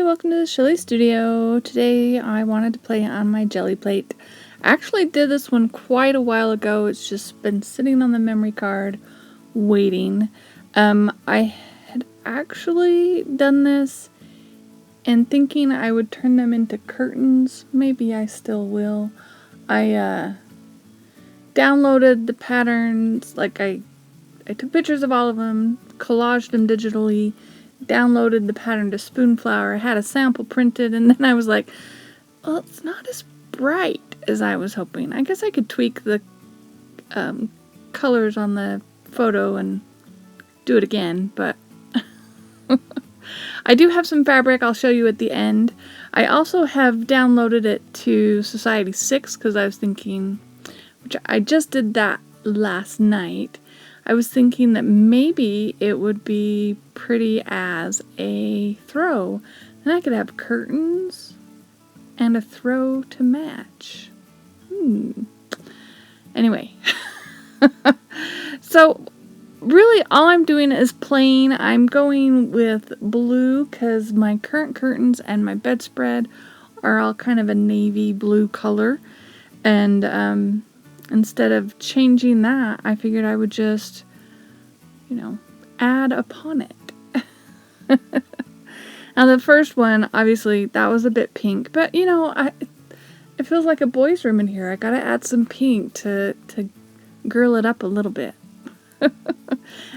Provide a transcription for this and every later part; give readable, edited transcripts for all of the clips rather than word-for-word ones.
welcome to the Shelly Studio. Today I wanted to play on my Jelly Plate. I actually did this one quite a while ago. It's just been sitting on the memory card waiting. I had actually done this and thinking I would turn them into curtains. Maybe I still will. I downloaded the patterns, like I took pictures of all of them, collaged them digitally, downloaded the pattern to Spoonflower, had a sample printed, and then I was like, well, it's not as bright as I was hoping. I guess I could tweak the colors on the photo and do it again, but I do have some fabric I'll show you at the end. I also have downloaded it to Society 6 because I was thinking, which I just did that last night, I was thinking that maybe it would be pretty as a throw. And I could have curtains and a throw to match. Anyway. So really all I'm doing is plain. I'm going with blue because my current curtains and my bedspread are all kind of a navy blue color. And instead of changing that, I figured I would just, add upon it. Now the first one, obviously, that was a bit pink, but it feels like a boys' room in here. I gotta add some pink to girl it up a little bit.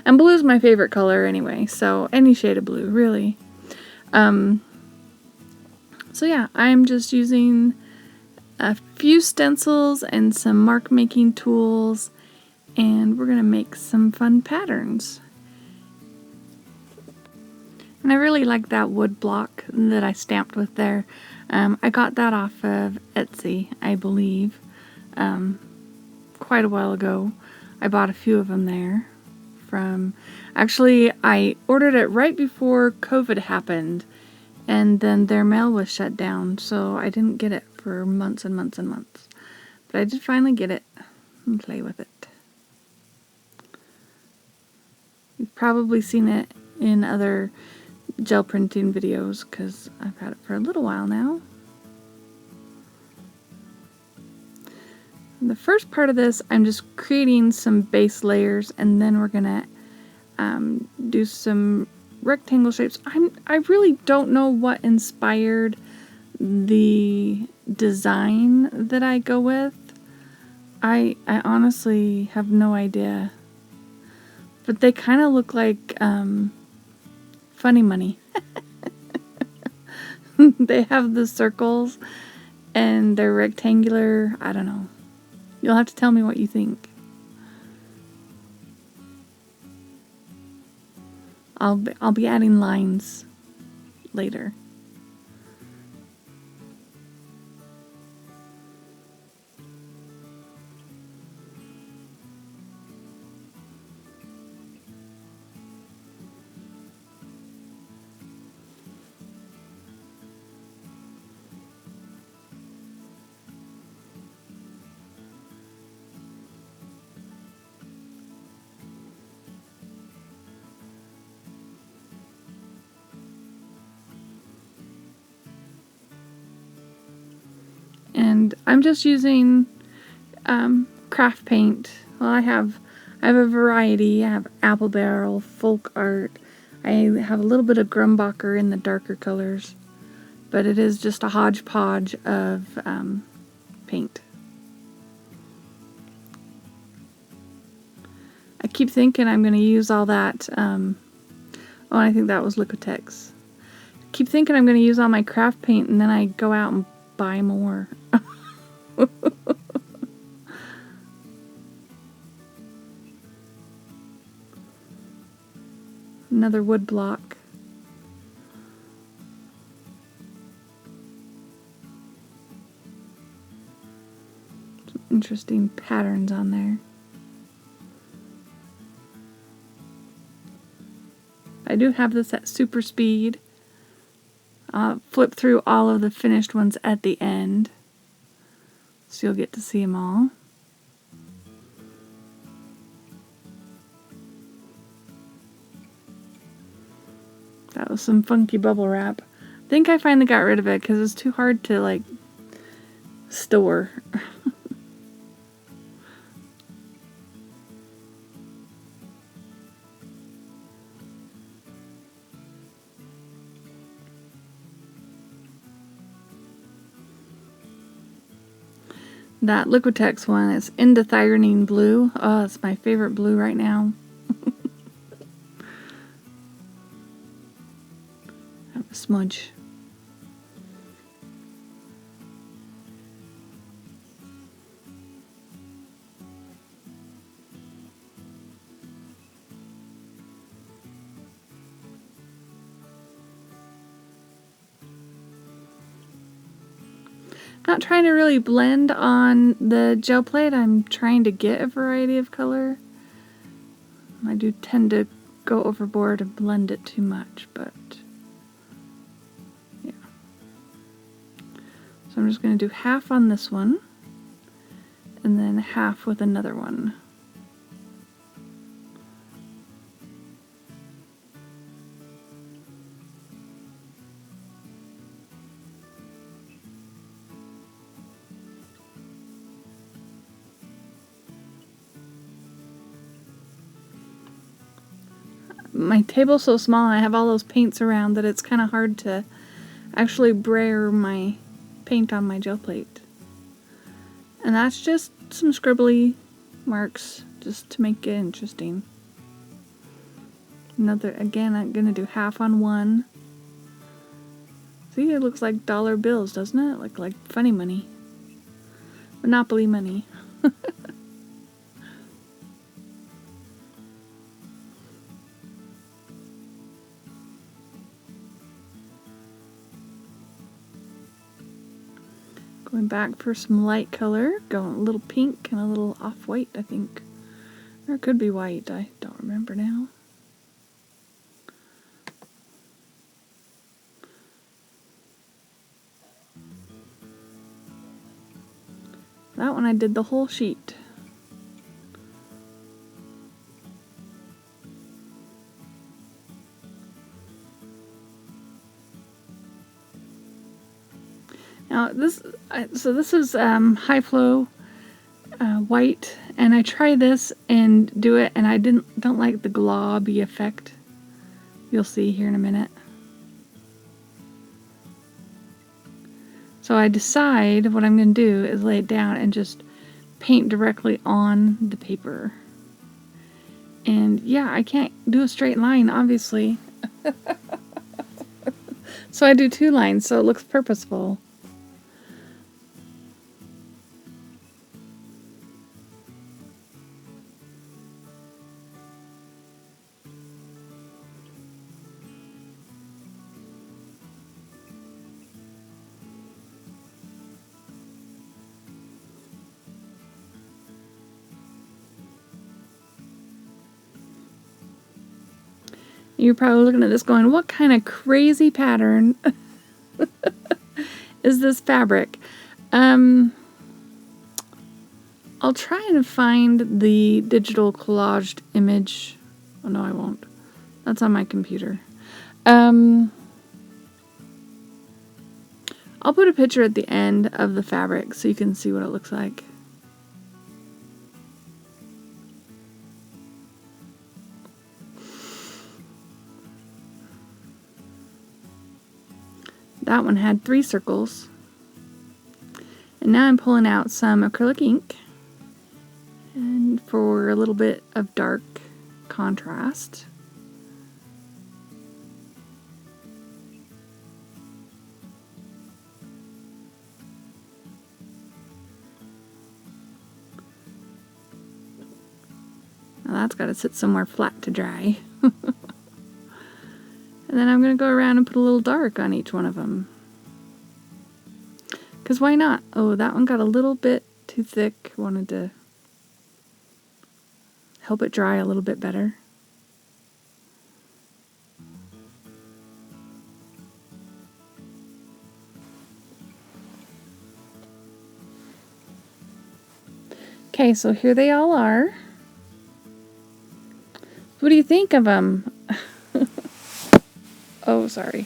And blue is my favorite color anyway, so any shade of blue, really. So yeah, I'm just using a few stencils and some mark making tools, and we're gonna make some fun patterns. And I really like that wood block that I stamped with there. I got that off of Etsy, I believe, quite a while ago. I bought a few of them there actually I ordered it right before COVID happened, and then their mail was shut down, so I didn't get it for months and months and months. But I did finally get it and play with it. You've probably seen it in other gel printing videos because I've had it for a little while now. In the first part of this, I'm just creating some base layers, and then we're gonna do some rectangle shapes. I really don't know what inspired the design that I go with. I honestly have no idea. But they kind of look like Funny Money. They have the circles and they're rectangular. I don't know. You'll have to tell me what you think. I'll be adding lines later. And I'm just using craft paint. Well, I have a variety. I have Apple Barrel, Folk Art. I have a little bit of Grumbacher in the darker colors, but it is just a hodgepodge of paint. I keep thinking I'm going to use all that. I think that was Liquitex. Keep thinking I'm going to use all my craft paint, and then I go out and buy more. Another wood block. Some interesting patterns on there. I do have this at super speed. I'll flip through all of the finished ones at the end, so you'll get to see them all. That was some funky bubble wrap. think I finally got rid of it because it's too hard to like store. That Liquitex one is Indothyronine Blue. Oh, it's my favorite blue right now. Have a smudge. Not trying to really blend on the gel plate. I'm trying to get a variety of color. I do tend to go overboard and blend it too much, but yeah. So I'm just going to do half on this one and then half with another one. My table's so small and I have all those paints around that it's kind of hard to actually brayer my paint on my gel plate. And that's just some scribbly marks just to make it interesting. Again, I'm going to do half on one. See, it looks like dollar bills, doesn't it? Like funny money. Monopoly money. Going back for some light color, going a little pink and a little off-white, I think. Or it could be white, I don't remember now. That one I did the whole sheet. Now this is High Flow white, and I try this and do it, and I don't like the globby effect. You'll see here in a minute. So I decide what I'm going to do is lay it down and just paint directly on the paper. And yeah, I can't do a straight line, obviously. So I do 2 lines, so it looks purposeful. You're probably looking at this going, what kind of crazy pattern is this fabric? I'll try and find the digital collaged image. Oh no, I won't. That's on my computer. I'll put a picture at the end of the fabric so you can see what it looks like. That one had 3 circles. And now I'm pulling out some acrylic ink and for a little bit of dark contrast. Now that's got to sit somewhere flat to dry. And then I'm going to go around and put a little dark on each one of them. Because why not? Oh, that one got a little bit too thick. Wanted to help it dry a little bit better. Okay, so here they all are. What do you think of them? Oh, sorry.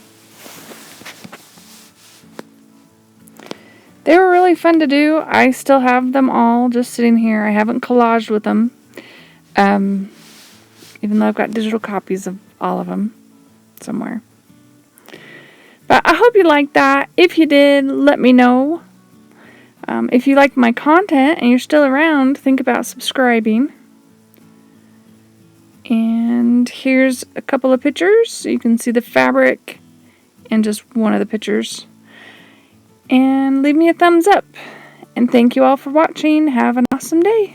really fun to do. I still have them all just sitting here. I haven't collaged with them. Even though I've got digital copies of all of them somewhere. But I hope you liked that. If you did, let me know. If you like my content and you're still around, think about subscribing. And here's a couple of pictures so you can see the fabric and just one of the pictures. And leave me a thumbs up. And thank you all for watching. Have an awesome day.